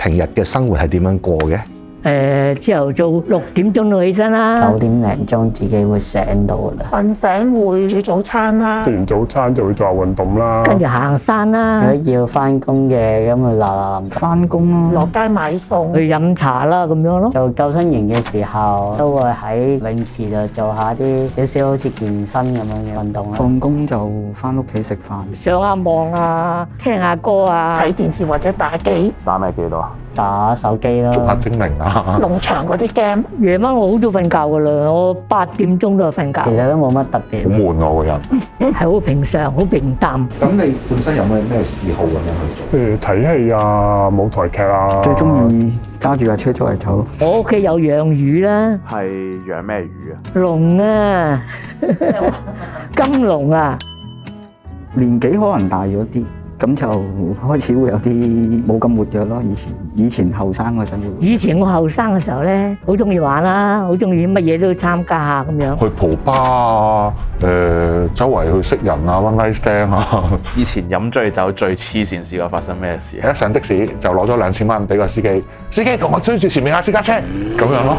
平日嘅生活係點樣過嘅？朝頭早6點鐘就起身啦，9點零鐘自己會醒到㗎啦。瞓醒會煮早餐啦，食完早餐就會做下運動啦，跟住行山啦，如果要翻工嘅咁咪嗱翻工咯，落街買餸，去飲茶啦咁樣咯。做救生員嘅時候，都會喺泳池度做下啲少少好似健身咁樣嘅運動啦。放工就翻屋企食飯，上下網啊，聽下歌啊，睇電視或者打機，打咩機多啊？打手機咯，捉下精靈啊！農場嗰啲 game。夜晚我好早瞓覺噶啦，我8點鐘都係瞓覺，其實都冇乜特別。好悶啊個人，係好平常，好平淡。咁你本身有咩嗜好咁樣去做？譬如睇戲啊、舞台劇啊，最中意揸住架車周圍走。我屋企有養魚啦，係養咩魚啊？龍啊，金龍啊，年紀可能大咗啲，咁就開始會有啲冇咁活躍咯。以前後生嗰陣會。以前我後生嘅時候咧，好中意玩啦，好中意乜嘢都參加下咁樣。去蒲吧啊，周圍去識人啊 ，one night stand 啊。以前飲醉酒最黐線，試過發生咩事啊？一上的士就攞咗2000蚊俾個司機，司機同我追住前面架私家車咁樣咯，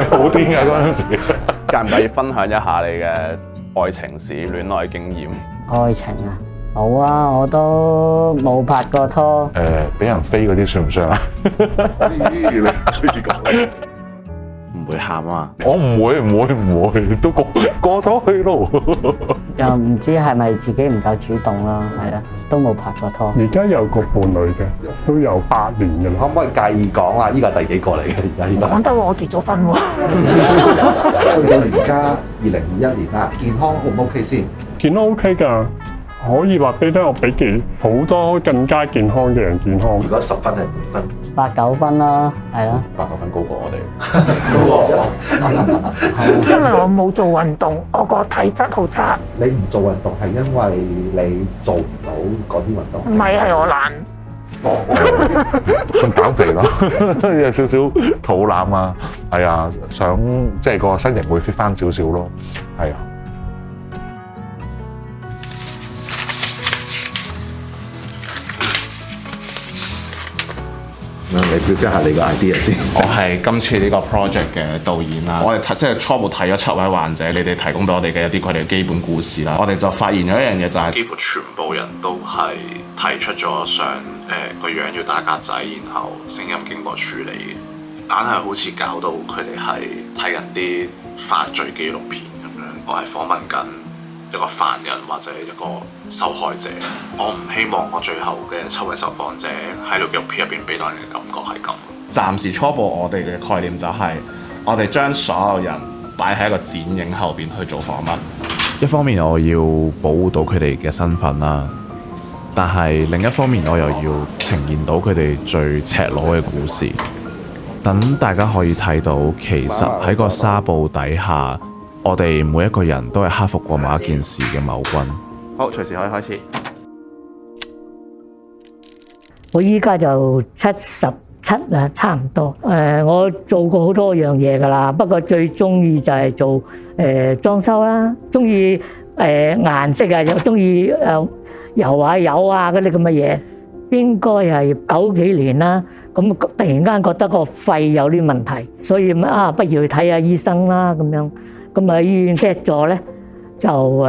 好癲嘅嗰陣時。介唔介意分享一下你嘅愛情史、戀愛經驗？愛情啊，冇啊，我都冇拍過拖。俾人飛嗰啲算唔算啊？唔會喊啊？我唔會，都過咗去咯。又唔知係咪自己唔夠主動啦，係啊，都冇拍過拖。而家有個伴侶嘅，都有8年嘅啦。可唔可以介意講啊？呢個係第幾個嚟嘅？而家呢個講得我結咗婚喎。去到而家2021年啦，健康 O 唔 OK 先？健康 OK 㗎，可以話俾你聽，我比好多更加健康嘅人健康。如果10分係滿分8、9分啦，係咯。 8、9分高過我哋。因為我冇做運動，我個體質好差。你唔做運動係因為你做唔到嗰啲運動？唔係，係我懶。想減肥咯，有少少肚腩啊，係啊，想即係個身形會 fit 翻少少咯，係啊。你表達下你個 idea 先。我係今次呢個 project 嘅導演啦。我哋即係初步睇咗7位患者，你哋提供俾我哋嘅一啲佢哋嘅基本故事啦。我哋就發現咗一樣嘢，就係幾乎全部人都係提出咗想個樣要打格仔，然後聲音經過處理嘅，硬係好似搞到佢哋係睇緊啲犯罪紀錄片咁樣。我係訪問緊一個犯人或者一個受害者，我唔希望我最後嘅7位受訪者喺條紀錄片入邊俾到人嘅感覺係咁。暫時初步我哋嘅概念就係，我哋將所有人擺喺一個剪影後邊去做訪問。一方面我要保護到佢哋嘅身份啦，但係另一方面我又要呈現到佢哋最赤裸嘅故事，等大家可以睇到其實喺個紗布底下，我哋每一個人都係克服過某一件事嘅某君。好，隨時可以開始。我依家就77啦，差唔多。我做過好多樣嘢㗎啦，不過最中意就係做裝修啦，中意顏色啊，又中意油啊油啊嗰啲咁嘅嘢。應該係90幾年啦，咁突然間覺得個肺有啲問題，所以不如去睇下醫生啦咁樣。咁喺醫院 check 咗咧，就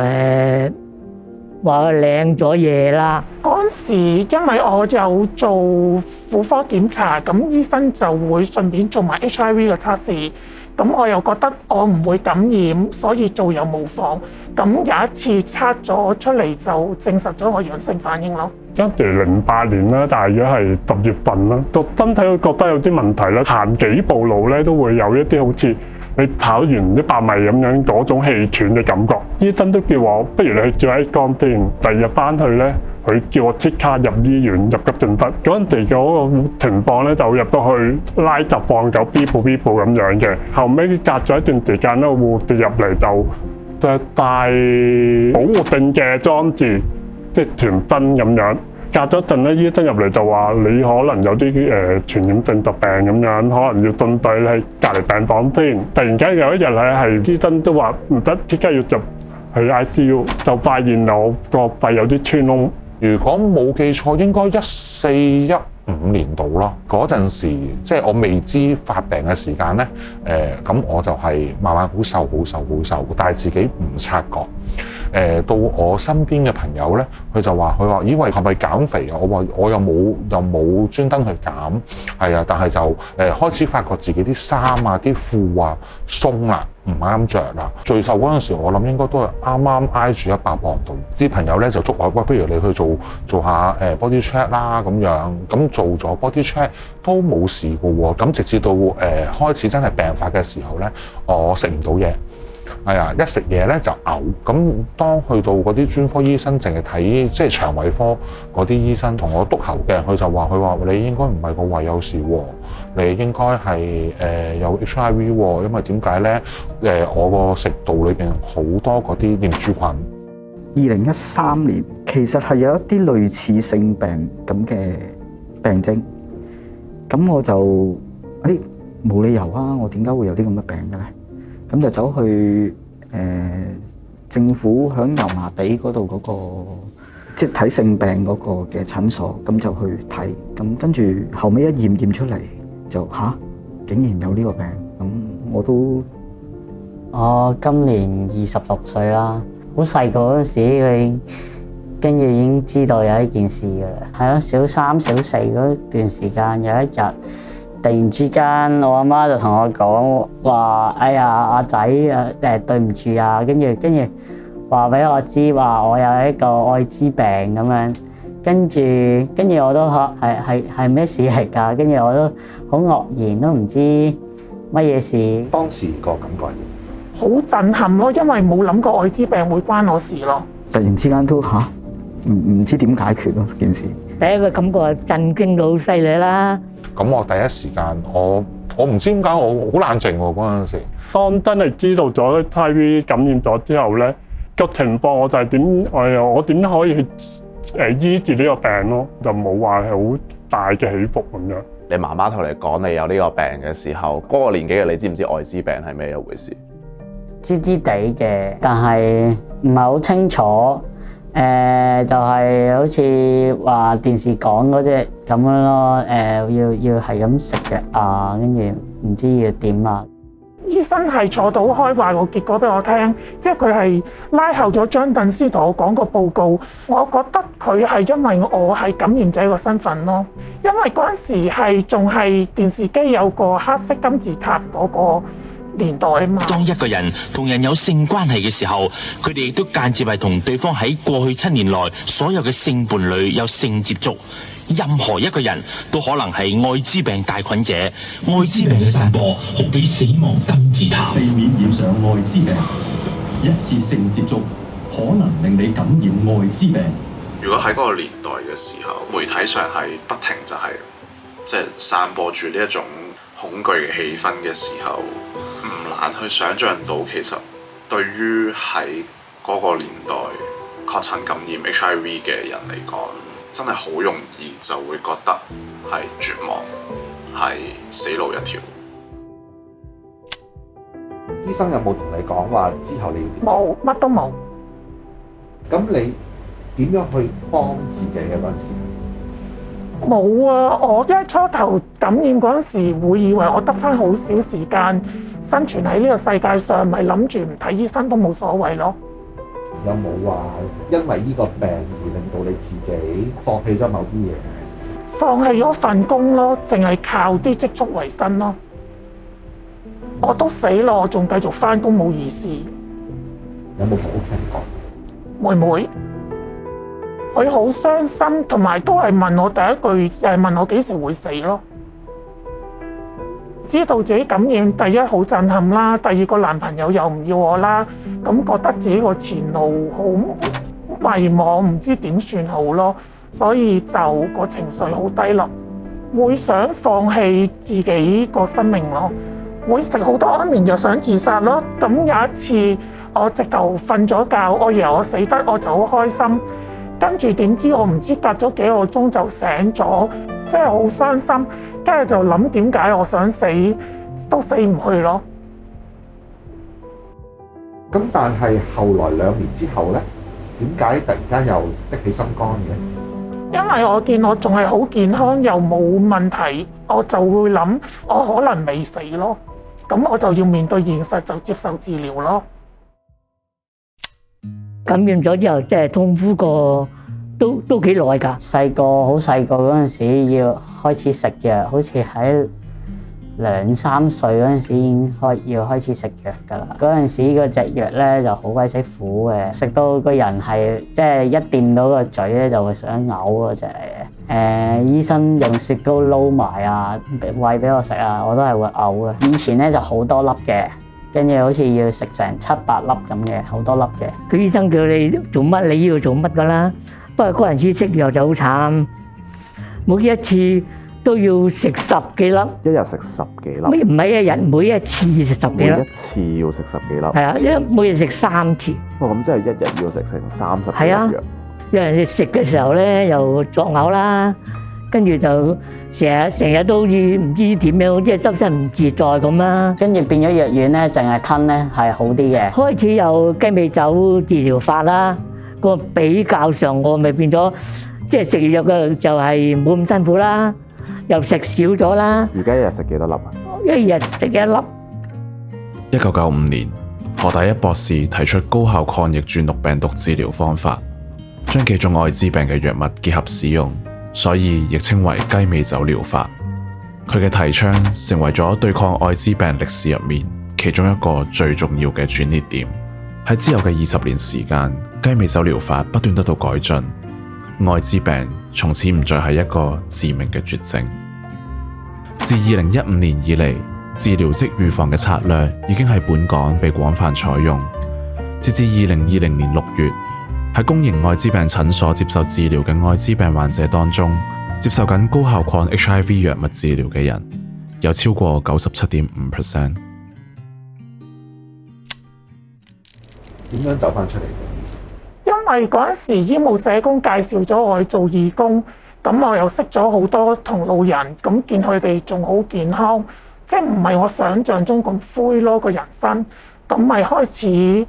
話領咗嘢啦。嗰陣時，因為我有做婦科檢查，咁醫生就會順便做埋 HIV 嘅測試。咁我又覺得我唔會感染，所以做有無妨。咁有一次測咗出嚟就證實咗我陽性反應咯。嗰時08年啦，大約係10月份啦，個身體覺得有啲問題啦，行幾步路咧都會有一啲好似你跑完100米咁樣嗰種氣喘嘅感覺。醫生都叫我不如你去照 X 光先。第二日翻去咧，佢叫我即刻入醫院入急症室。嗰陣時嗰個情況咧就入到去拉閘放狗 B 部咁樣嘅。後尾隔咗一段時間咧，護士入嚟就戴保護性嘅裝置，即係全身咁樣。隔咗陣咧，醫生入嚟就話你可能有啲傳染性疾病咁樣，可能要進隊喺隔離病房先。突然間有一日係醫生都話唔得，即刻要入去 ICU， 就發現我個肺有啲穿窿。如果冇記錯，應該141 5年度咯。嗰陣時即係我未知發病嘅時間咧，咁我就係慢慢好瘦，但係自己唔察覺。到我身邊嘅朋友咧，佢話以為係咪減肥啊？我話我又冇專登去減，係啊，但係就開始發覺自己啲衫啊、啲褲啊鬆啦，唔啱着啦。最瘦嗰陣時，我諗應該都係啱啱挨住100磅度。啲朋友咧就捉我，喂，不如你去做下body check 啦咁樣。咁做咗 body check 都冇事嘅喎。咁直至到開始真係病發嘅時候咧，我食唔到嘢。係啊，一食嘢咧就嘔。咁當去到嗰啲專科醫生，淨係睇即係腸胃科嗰啲醫生同我督喉嘅，佢話你應該唔係個胃有事喎，你應該係有 HIV 喎，因為點解咧？我個食道裏邊好多嗰啲念珠菌。2013年其實係有一啲類似性病咁嘅病徵，咁我就冇理由啊！我點解會有啲咁嘅病嘅咧？咁就走去政府響油麻地嗰度嗰個即係睇性病嗰個嘅診所，咁就去睇，咁跟住後尾一驗出嚟就竟然有呢個病，咁我今年26歲啦，好細個嗰陣時佢跟住已經知道有一件事㗎啦，係咯，小3、小4嗰段時間有一日。突然之間，我阿媽就同我講話：哎呀，阿仔對唔住啊！跟住話俾我知話我有一個愛滋病咁樣。跟住我都係咩事嚟㗎？跟住我都好愕然，都唔知乜嘢事。當時個感覺係好震撼咯，因為冇諗過愛滋病會關我事咯。突然之間都唔知點解決咯件事。第一個感覺係震驚到好犀利啦。咁我第一時間我唔知點解我好冷靜喎嗰陣時。當真係知道咗 HIV 感染咗之後咧，個情況我就係我點可以去醫治呢個病咯，就冇話係好大嘅起伏咁樣。你媽媽同你講你有呢個病嘅時候，嗰個年紀嘅你知唔知愛滋病係咩一回事？知地嘅，但係唔係好清楚。就係好似話電視講嗰隻咁樣咯，要係咁食藥啊，跟住唔知要點啊。醫生係坐到開話個結果俾我聽，即係佢係拉後咗張凳先同我講個報告。我覺得佢係因為我係感染者個身份咯，因為嗰陣時係仲係電視機有個黑色金字塔嗰個年代啊嘛。當一個人同人有性關係嘅時候，佢哋亦都間接係同對方喺過去7年內所有嘅性伴侶有性接觸。任何一個人都可能係愛滋病帶菌者。愛滋病嘅散播好比死亡金字塔。避免染上愛滋病，一次性接觸可能令你感染愛滋病。如果喺嗰個年代嘅時候，媒體上係不停就係即係散播住呢一種恐懼嘅氣氛嘅時候，唔難去想像到其實對於喺嗰個年代確診感染 HIV 嘅人嚟講，真係好容易就會覺得係絕望，係死路一條。醫生有冇同你講話之後你要點？冇，乜都冇。咁你點樣去幫自己嘅嗰陣時？冇啊！我一初頭感染嗰陣時，會以為我得返好少時間生存喺呢個世界上，咪諗住唔睇醫生都冇所謂咯。有冇話因為呢個病而令到你自己放棄咗某啲嘢？放棄咗份工咯，淨係靠啲積蓄為生咯。我都死咯，我仲繼續返工冇意思。有冇同屋企人講？妹妹，佢好傷心，同埋都係問我第一句，係問我幾時會死咯。知道自己感染，第一好震撼啦，第二個男朋友又唔要我啦，咁覺得自己個前路好迷茫，唔知點算好咯，所以就個情緒好低落，會想放棄自己個生命咯，會食好多安眠藥想自殺咯。咁有一次我直頭瞓咗覺，我以為我死得，我就好開心，跟住點知我唔知隔咗幾個鐘就醒咗，真係好傷心。跟住就諗點解我想死都死唔去咯。咁但係後來2年之後咧，點解突然間又的起心肝嘅？因為我見我仲係好健康又冇問題，我就會諗我可能未死咯，咁我就要面對現實，就接受治療咯。感染咗之後，即係痛苦過都幾耐㗎。細個好細個嗰陣時要開始食藥，好似喺2、3歲嗰陣時已經要開始食藥㗎啦。嗰陣時嗰隻藥咧就好鬼死苦嘅，食到個人係即係一掂到個嘴咧就會想嘔嗰隻嚟嘅。醫生用雪糕撈埋啊，餵俾我食啊，我都係會嘔嘅。以前咧就好多粒嘅。跟住好似要食成7、8粒咁嘅，好多粒嘅。佢醫生叫你做乜，你要做乜㗎啦。不過嗰陣時食藥就好慘，每一次都要食10幾粒。一日食10幾粒？唔係一日，每一次食10幾粒。每一次要食10幾粒？係啊，每日食3次。哇！咁即係一日要食成30幾粒藥。係啊，有人食嘅時候咧又作嘔啦。跟住就成日都好似唔知點樣，即係周身唔自在咁啦。跟住變咗藥丸咧，淨係吞咧係好啲嘅。開始有雞尾酒治療法啦，個比較上我咪變咗，即係食藥嘅就係冇咁辛苦啦，又食少咗啦。而家一日食幾多粒啊？一日食1粒。1995年，何大一博士提出高效抗逆轉錄病毒治療方法，將幾種愛滋病嘅藥物結合使用。所以亦稱為雞尾酒療法。佢嘅提倡成為咗對抗愛滋病歷史入面其中一個最重要嘅轉捩點。喺之後嘅20年時間，雞尾酒療法不斷得到改進，愛滋病從此唔再係一個致命嘅絕症。自2015年以嚟，治療即預防嘅策略已經喺本港被廣泛採用。截至2020年6月，喺公營愛滋病診所接受治療嘅愛滋病患者當中，接受緊高效抗 HIV 藥物治療嘅人有超過97.5%。點樣走翻出嚟嘅？因為嗰陣時醫務社工介紹咗我去做義工，咁我又識咗好多同路人，咁見佢哋仲好健康，即係唔係我想象中咁灰咯個人生，咁咪開始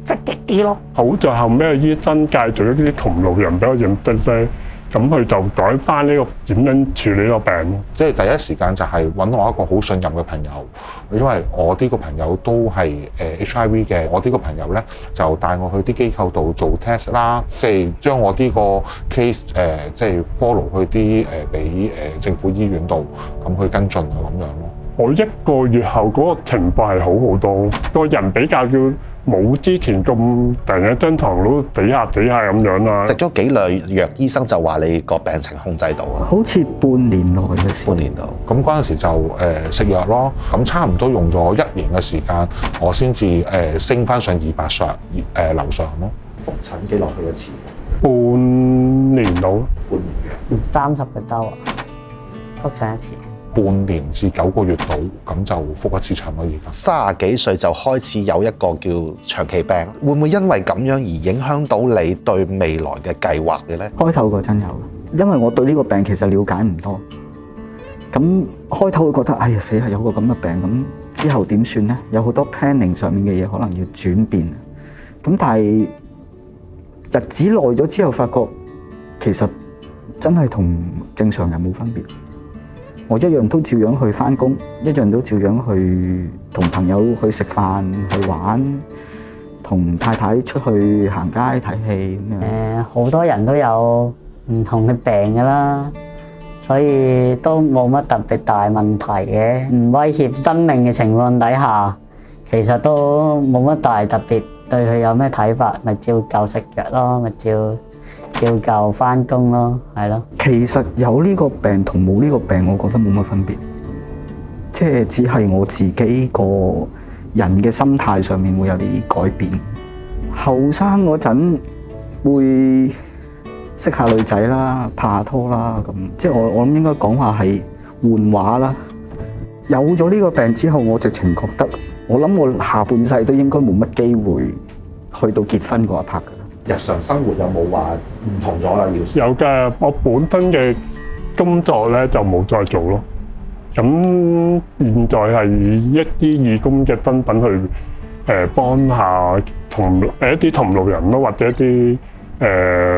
積極啲咯。好在後尾醫生介紹一啲同路人俾我認識咧，咁佢就改翻呢個點樣處理個病咯。即係第一時間就係揾我一個好信任嘅朋友，因為我呢個朋友都係HIV 嘅，我呢個朋友咧就帶我去啲機構度做 test 啦，即係將我呢個 case 即係 follow 去啲俾政府醫院度咁去跟進啊咁樣咯。我1個月後嗰個情況係好好多，個人比較叫冇之前咁突然間張床都死下咁樣啦。食咗幾類藥，醫生就話你個病情控制到啊。好似半年內嘅事。半年度。咁嗰陣時就食藥咯，咁差唔多用咗1年嘅時間，我先至升翻上200上樓上咯。復診幾耐去一次？半年到。半年嘅。30個週啊，復診一次。半年至9個月到，咁就復一次診咯。而家30幾歲就開始有一個叫長期病，會唔會因為咁樣而影響到你對未來嘅計劃嘅咧？開頭嗰陣有，因為我對呢個病其實了解唔多，咁開頭會覺得哎呀死啦，有個咁嘅病，咁之後點算咧？有好多 planning 上面嘅嘢可能要轉變，咁但係日子耐咗之後，發覺其實真係同正常人冇分別。我一樣都照樣去返工，一樣都照樣去同朋友去食飯、去玩，同太太出去行街睇戲咁樣。好多人都有唔同嘅病㗎啦，所以都冇乜特別大問題嘅，唔威脅生命嘅情況底下，其實都冇乜大特別對佢有咩睇法，咪照舊食藥咯，咪照舊返工咯，係咯。其實有呢個病同冇呢個病，我覺得冇乜分別，即係只係我自己個人嘅心態上面會有啲改變。後生嗰陣會識下女仔啦，拍下拖啦，咁即係我諗應該講話係換話啦。有咗呢個病之後，我直情覺得，我諗我下半世都應該冇乜機會去到結婚嗰一 part 㗎。日常生活有冇話唔同咗啦？有嘅，我本身嘅工作咧就冇再做咯。咁現在係以一啲義工嘅身份去幫下一啲同路人咯，或者一啲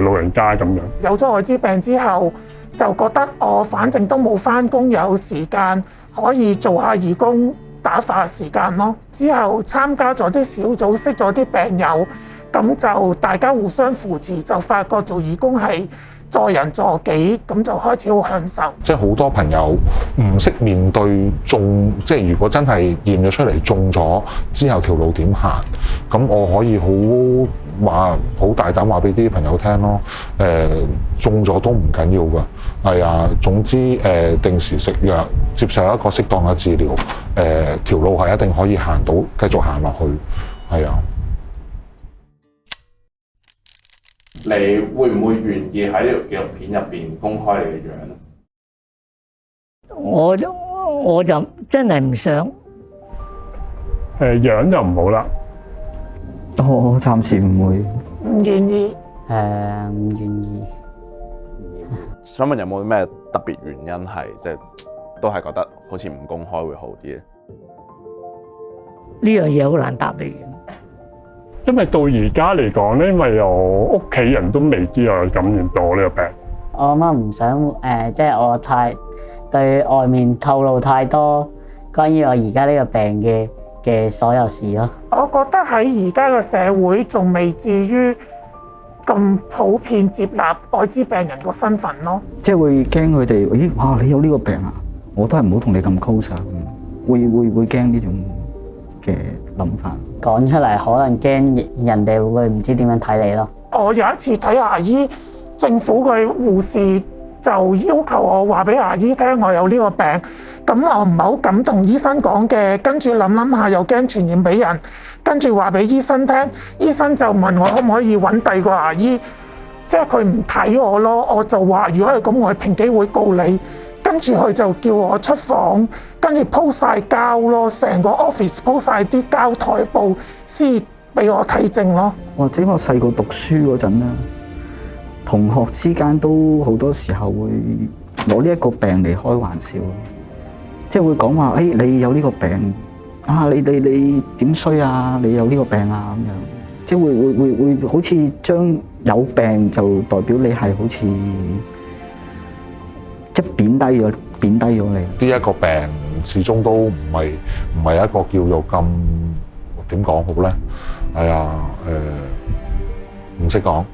老人家咁樣。有咗愛滋病之後，就覺得我反正都冇返工，有時間可以做下義工，打發時間咯。之後參加咗啲小組，識咗啲病友，咁就大家互相扶持，就發覺做義工係助人助己，咁就開始好享受。即係好多朋友唔識面對中，即係如果真係驗咗出嚟中咗之後條路點行，咁我可以好大膽話俾啲朋友聽咯。中咗都唔緊要㗎，係啊，總之定時食藥，接受一個適當嘅治療，條路係一定可以行到，繼續行落去，係啊。你會唔會願意喺呢條紀錄片入邊公開你嘅樣咧？我就真係唔想。樣就唔好啦。我暫時唔會。唔願意。唔願意。想問有冇咩特別原因係即係都係覺得好似唔公開會好啲咧？呢樣嘢好難答你嘅。因為到而家嚟講咧，因為我屋企人都未知我感染到呢個病。我媽唔想即係我對外面透露太多關於我而家呢個病嘅所有事咯。我覺得喺而家嘅社會仲未至於咁普遍接納愛滋病人個身份咯。即係會驚佢哋，咦？哇！你有呢個病啊？我都係唔好同你咁 close 啊！會驚呢種嘅諗法。講出嚟可能驚人哋會唔知點樣睇你咯。我有一次睇牙醫，政府嘅護士就要求我話俾牙醫聽我有呢個病，咁我唔係好敢同醫生講嘅，跟住諗下又驚傳染俾人，跟住話俾醫生聽，醫生就問我可唔可以揾第二個牙醫，即係佢唔睇我咯，我就話如果係咁，我去平機會告你。跟住佢就叫我出房，跟住鋪晒膠咯，成個 office 鋪晒啲膠台布，先俾我睇症咯。或者我細個讀書嗰陣咧，同學之間都好多時候會攞呢一個病嚟開玩笑，即係會講話，你有呢個病啊，你點衰啊？你有呢個病啊咁樣，即係會好似將有病就代表你係好似。即係貶低咗你。呢一個病始終都唔係一個叫做咁點講好咧？係啊，唔識講。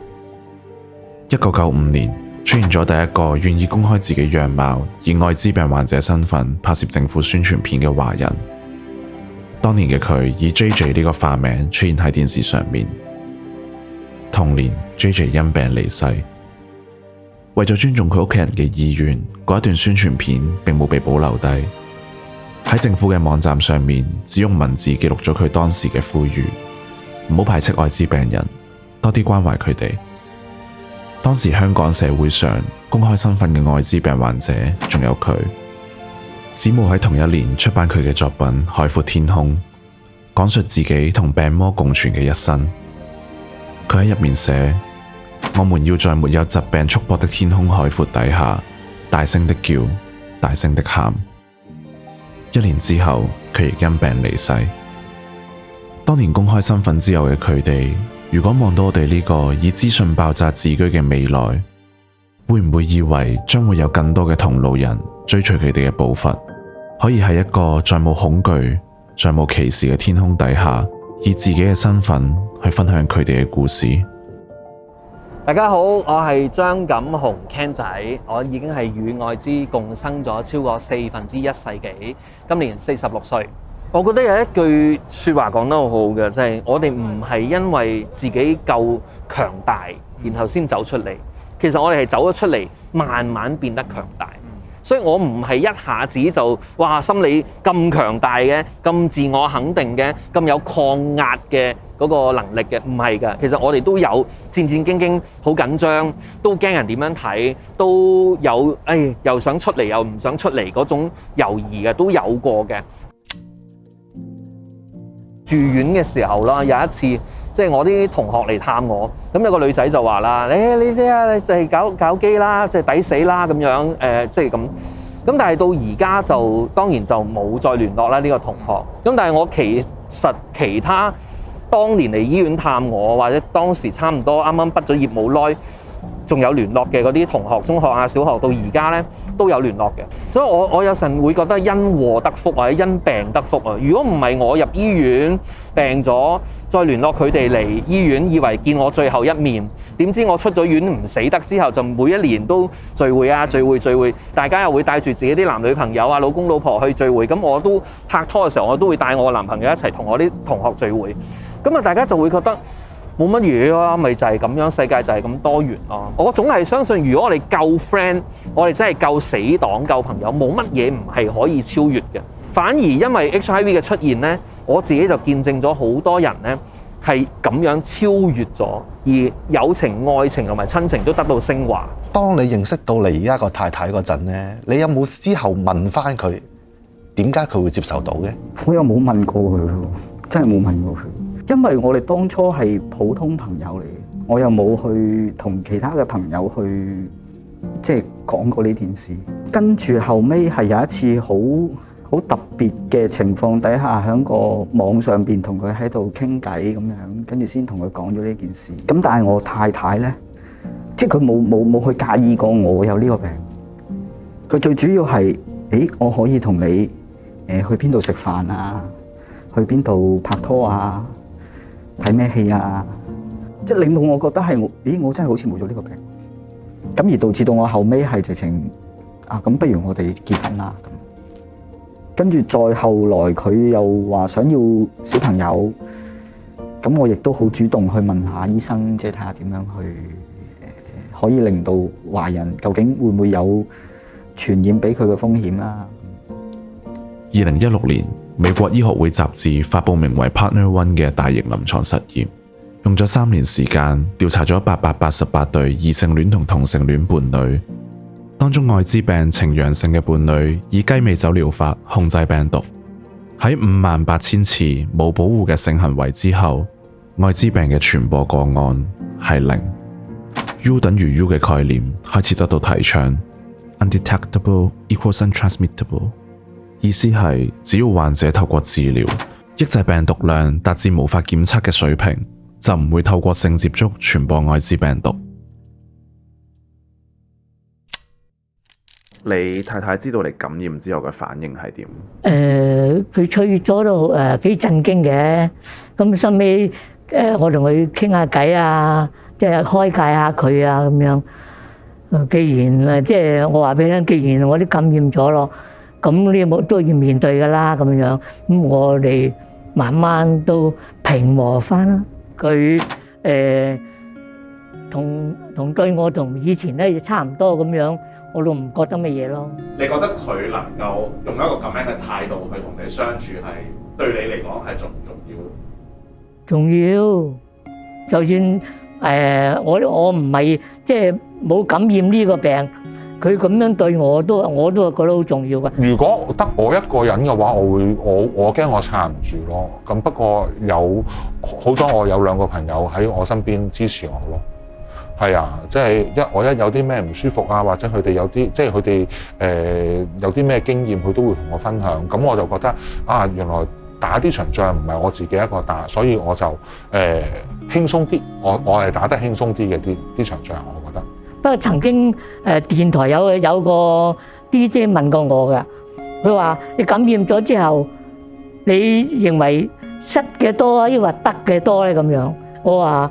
1995年出現咗第一個願意公開自己樣貌以愛滋病患者身份拍攝政府宣傳片嘅華人。當年嘅佢以 JJ 呢個化名出現喺電視上面。同年 JJ 因病離世。為咗尊重佢屋企人嘅意願，嗰一段宣傳片並冇被保留低。喺政府嘅網站上面，只用文字記錄咗佢當時嘅呼籲：唔好排斥愛滋病人，多啲關懷佢哋。當時香港社會上公開身份嘅愛滋病患者仲有佢。子母喺同一年出版佢嘅作品《海闊天空》，講述自己同病魔共存嘅一生。佢喺入面寫：我們要在沒有疾病束縛的天空海闊底下，大聲的叫，大聲的喊。1年之後，佢亦因病離世。當年公開身份之後嘅佢哋，如果望到我哋呢個以資訊爆炸自居嘅未來，會唔會以為將會有更多嘅同路人追隨佢哋嘅步伐，可以喺一個再冇恐懼、再冇歧視嘅天空底下，以自己嘅身份去分享佢哋嘅故事？大家好，我係張錦雄 Ken 仔，我已經係與愛滋共生咗超過1/4世紀，今年46歲。我覺得有一句説話講得好好嘅，即係我哋唔係因為自己夠強大，然後先走出嚟。其實我哋係走咗出嚟，慢慢變得強大。所以我唔係一下子就哇心理咁強大嘅，咁自我肯定嘅，咁有抗壓嘅嗰個能力嘅，唔係㗎。其實我哋都有戰戰兢兢，好緊張，都驚人點樣睇，都有又想出嚟又唔想出嚟嗰種猶豫嘅，都有過嘅。住院嘅時候啦，有一次即係我啲同學嚟探我，咁有個女仔就話啦：你啲啊，你就係搞基啦，即係抵死啦咁樣，即係咁。咁但係到而家就當然就冇再聯絡啦呢個同學。咁但係我其實其他當年嚟醫院探我，或者當時差唔多啱啱畢咗業冇耐，仲有聯絡嘅嗰啲同學，中學啊、小學到而家咧都有聯絡嘅。所以我有陣會覺得因禍得福或者因病得福啊！如果唔係我入醫院病咗，再聯絡佢哋嚟醫院，以為見我最後一面，點知我出咗院唔死得之後，就每一年都聚會啊、聚會，大家又會帶住自己啲男女朋友啊、老公老婆去聚會。咁我都拍拖嘅時候，我都會帶我男朋友一齊同我啲同學聚會。咁啊，大家就會覺得冇乜嘢啊，咪就係咁樣，世界就係咁多元咯。我總係相信，如果我哋夠 friend， 我哋真係夠死黨、夠朋友，冇乜嘢唔係可以超越嘅。反而因為 HIV 嘅出現呢，我自己就見證咗好多人呢係咁樣超越咗，而友情、愛情同埋親情都得到升華。當你認識到你而家個太太嗰陣呢，你有冇之後問翻佢點解佢會接受到嘅？我又冇問過佢，真係冇問過佢。因為我哋當初係普通朋友嚟嘅，我又冇去同其他嘅朋友去即係講過呢件事。跟住後尾係有一次好特別嘅情況底下，喺個網上邊同佢喺度傾偈咁樣，跟住先同佢講咗呢件事。咁但係我太太咧，即係佢冇去介意過我有呢個病。佢最主要係，我可以同你去邊度食飯啊，去邊度拍拖啊，睇咩戲啊，即係令到我覺得係我真係好似冇咗呢個病，咁而導致到我後尾係直情咁不如我哋結婚啦。跟住再後來佢又話想要小朋友，咁我亦都好主動去問下醫生，即係睇下點樣去可以令到懷孕究竟會唔會有傳染俾佢嘅風險啦。2016年，美國醫學會雜誌發佈名為 Partner One 嘅大型臨床實驗，用咗3年時間調查咗888對異性戀同同性戀伴侶，當中愛滋病呈陽性嘅伴侶以雞尾酒療法控制病毒，喺58000次冇保護嘅性行為之後，愛滋病嘅傳播個案係0。U 等於 U 嘅概念開始得到提倡 ，undetectable equals untransmittable。意思係，只要患者透過治療抑制病毒量達至無法檢測嘅水平，就唔會透過性接觸傳播愛滋病毒。你太太知道你感染之後嘅反應係點？佢脆咗到幾震驚嘅，咁收尾我同佢傾下偈啊，即係開解下佢啊咁樣。既然即係我話俾你聽，既然我都感染咗咯。咁呢都要面對㗎啦，咁樣，咁我哋慢慢都平和翻啦。佢同對我同以前咧差唔多咁樣，我都唔覺得乜嘢咯。你覺得佢能夠用一個咁樣嘅態度去同你相處，係對你嚟講係重唔重要？重要，就算我唔係即係冇感染呢個病。佢咁樣對我都係覺得好重要嘅。如果得我一個人嘅話，我驚我撐唔住咯。咁不過有好多我有2個朋友喺我身邊支持我咯。係啊，即係我一有啲咩唔舒服啊，或者佢哋有啲即係佢哋有啲咩經驗，佢都會同我分享。咁我就覺得原來打呢場仗唔係我自己一個打，所以我就輕鬆啲。我係打得輕鬆啲嘅呢場仗，我覺得。不過曾經電台有個 DJ 問過我㗎，佢話你感染咗之後，你認為失嘅多啊，抑或得嘅多咧？咁樣我話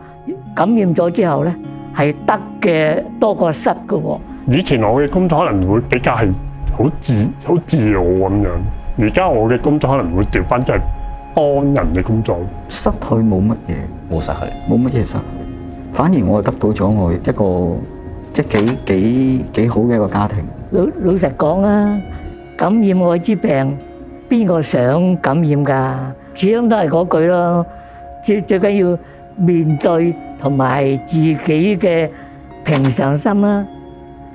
感染咗之後咧，係得嘅多過失㗎喎。以前我嘅工作可能會比較係好自我咁樣，而家我嘅工作可能會調翻出係幫人嘅工作。失去冇乜嘢，冇失去，冇乜嘢失去，反而我得到咗我一個。即係幾好嘅一個家庭。老實講啊，感染愛滋病，邊個想感染㗎？始終都係嗰句咯，最緊要面對同埋自己嘅平常心啦，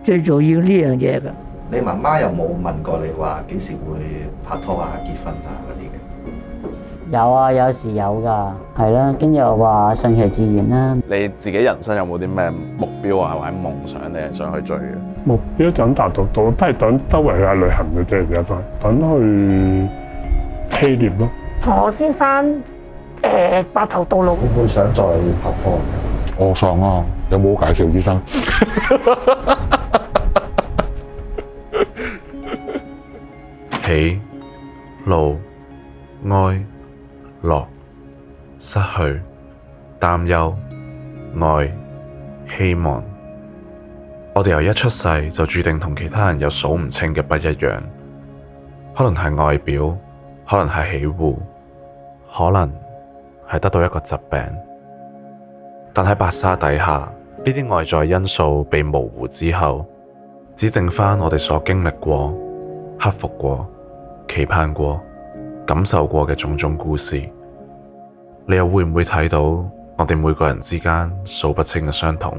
最重要呢樣嘢㗎。你媽媽有冇問過你話幾時會拍拖啊、結婚啊嗰啲嘅？有啊，有時有㗎，係啦，跟住又話順其自然啦。你自己人生有冇啲咩目標啊，或者夢想你係想去追嘅？目標長大到都係等周圍去下旅行嘅啫，而家都係等去希臘咯。同我先生白頭到老。會唔會想再拍拖？我想啊，有冇介紹醫生？喜、怒、哀、樂、失去、擔憂、愛、希望。我哋由一出世就注定同其他人有數唔清嘅不一樣，可能係外表，可能係喜惡，可能係得到一個疾病。但喺白紗底下，呢啲外在因素被模糊之後，只剩返我哋所經歷過、克服過、期盼過、感受過嘅種種故事。你又會唔會睇到我哋每個人之間數不清嘅相同？